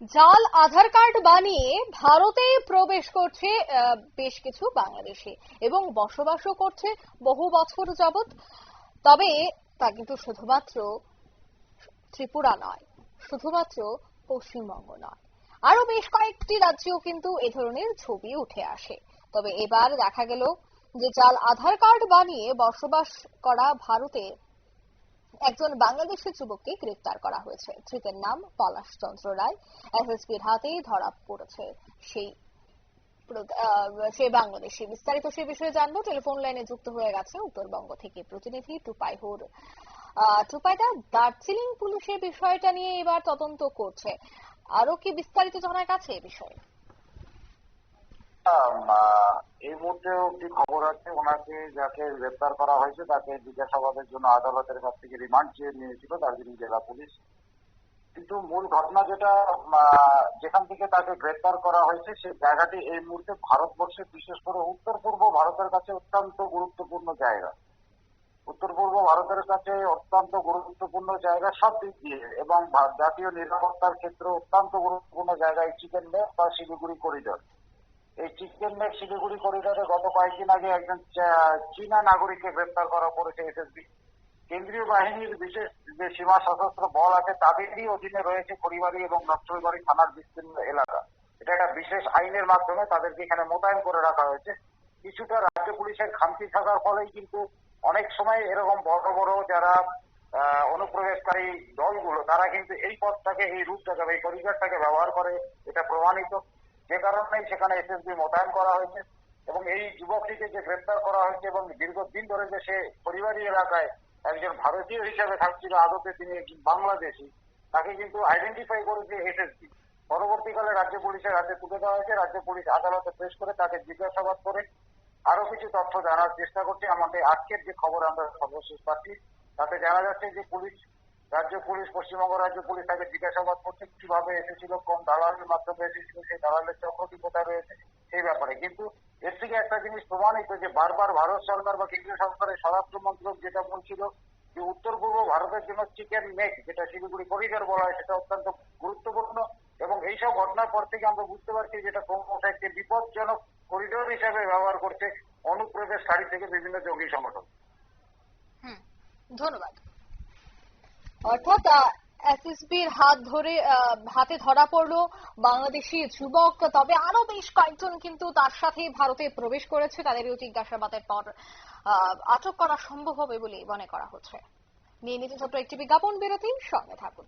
জাল আধার কার্ড বানিয়ে ভারতে প্রবেশ করছে বেশ কিছু বাংলাদেশি এবং বসবাসও করছে বহু বছর যাবত। তবে তা কিন্তু শুধুমাত্র ত্রিপুরা নয়, শুধুমাত্র পশ্চিমবঙ্গ নয়, আরো বেশ কয়েকটি রাজ্যেও কিন্তু এ ধরনের ছবি উঠে আসে। তবে এবার দেখা গেল যে জাল আধার কার্ড বানিয়ে বসবাস করা ভারতে একজন বাংলাদেশি যুবককে গ্রেফতার করা হয়েছে। ধৃতের নাম পলাশ চন্দ্র রায়। এসএসপির হাতেই ধরা পড়েছে সেই বাংলাদেশি। বিস্তারিত সে বিষয়ে জানবো। টেলিফোন লাইনে যুক্ত হয়ে গেছে উত্তরবঙ্গ থেকে প্রতিনিধি টুপাইহুর। টুপাইদা, দার্জিলিং পুলিশের বিষয়টা নিয়ে এবার তদন্ত করছে, আরো কি বিস্তারিত জানা গেছে এই বিষয়ে? এই মুহূর্তে একটি খবর আছে, ওনাকে যাকে গ্রেপ্তার করা হয়েছে তাকে জিজ্ঞাসাবাদের জন্য আদালতের কাছ থেকে রিমান্ড চেয়ে নিয়েছিল দার্জিলিং জেলা পুলিশ। কিন্তু মূল ঘটনা যেটা, যেখান থেকে তাকে গ্রেপ্তার করা হয়েছে সেই জায়গাটি এই মুহূর্তে ভারতবর্ষে, বিশেষ করে উত্তর পূর্ব ভারতের কাছে অত্যন্ত গুরুত্বপূর্ণ জায়গা। উত্তর পূর্ব ভারতের কাছে অত্যন্ত গুরুত্বপূর্ণ জায়গা সব দিক দিয়ে, এবং জাতীয় নিরাপত্তার ক্ষেত্রে অত্যন্ত গুরুত্বপূর্ণ জায়গা এই চিকেন নেক বা শিলিগুড়ি করিডোর। এই চিকেন নেক শিলিগুড়ি করিডোরে গত কয়েকদিন আগে একজন চীনা নাগরিককে গ্রেপ্তার করা পড়েছে এসএসবি। কেন্দ্রীয় বাহিনীর বিশেষ যে সীমা সশস্ত্র বল আছে তাদেরই অধীনে রয়েছে খড়িবাড়ি এবং নকশালবাড়ি থানার বিস্তীর্ণ এলাকা। এটা একটা বিশেষ আইনের মাধ্যমে তাদেরকে এখানে মোতায়েন করে রাখা হয়েছে। কিছুটা রাজ্য পুলিশের খামতি থাকার ফলেই কিন্তু অনেক সময় এরকম বড় বড় যারা অনুপ্রবেশকারী দলগুলো তারা কিন্তু এই পথটাকে, এই রুটটাকে, এই করিডোরটাকে ব্যবহার করে, এটা প্রমাণিত। যে কারণেই সেখানে এসএসবি মোতায়েন করা হয়েছে এবং এই যুবকটিকে যে গ্রেপ্তার করা হয়েছে এবং দীর্ঘদিন ধরে যে সে পরিবারী এলাকায় একজন ভারতীয় হিসাবে থাকছিল, আদতে তিনি একজন বাংলাদেশি, তাকে কিন্তু আইডেন্টিফাই করেছে এসএসবি। পরবর্তীকালে রাজ্য পুলিশের হাতে তুলে দেওয়া হয়েছে। রাজ্য পুলিশ আদালতে পেশ করে তাকে জিজ্ঞাসাবাদ করে আরো কিছু তথ্য জানার চেষ্টা করছে। আমাদের আজকের যে খবর আমরা সর্বশেষ পাচ্ছি তাতে জানা যাচ্ছে যে রাজ্য পুলিশ, পশ্চিমবঙ্গ রাজ্য পুলিশ তাকে জিজ্ঞাসাবাদ করছে কিভাবে এসেছিল, কোন দালালের মাধ্যমে এসেছিল, সেই দালালের চক্রটি কোথায় রয়েছে সেই ব্যাপারে। কিন্তু এর থেকে একটা জিনিস প্রমাণিত যে বারবার ভারত সরকার বা কেন্দ্রীয় সরকারের স্বরাষ্ট্র মন্ত্রক যেটা বলছিল যে উত্তর পূর্ব ভারতের জন্য চিকেন নেক, যেটা শিলিগুড়ি করিডোর বলা হয়, সেটা অত্যন্ত গুরুত্বপূর্ণ। এবং এইসব ঘটনার পর থেকে আমরা বুঝতে পারছি যেটা ক্রমশ একটি বিপজ্জনক করিডোর হিসাবে ব্যবহার করছে অনুপ্রবেশকারী থেকে বিভিন্ন জঙ্গি সংগঠন। ধন্যবাদ। অর্থাৎ এসএসবির হাতে ধরা পড়লো বাংলাদেশি যুবক। তবে আরো বেশ কয়েকজন কিন্তু তার সাথে ভারতে প্রবেশ করেছে, তাদেরও জিজ্ঞাসাবাদের পর আটক করা সম্ভব হবে বলে মনে করা হচ্ছে। নিয়ে নিতে ছোট্ট একটি বিজ্ঞাপন বিরতি, সঙ্গে থাকুন।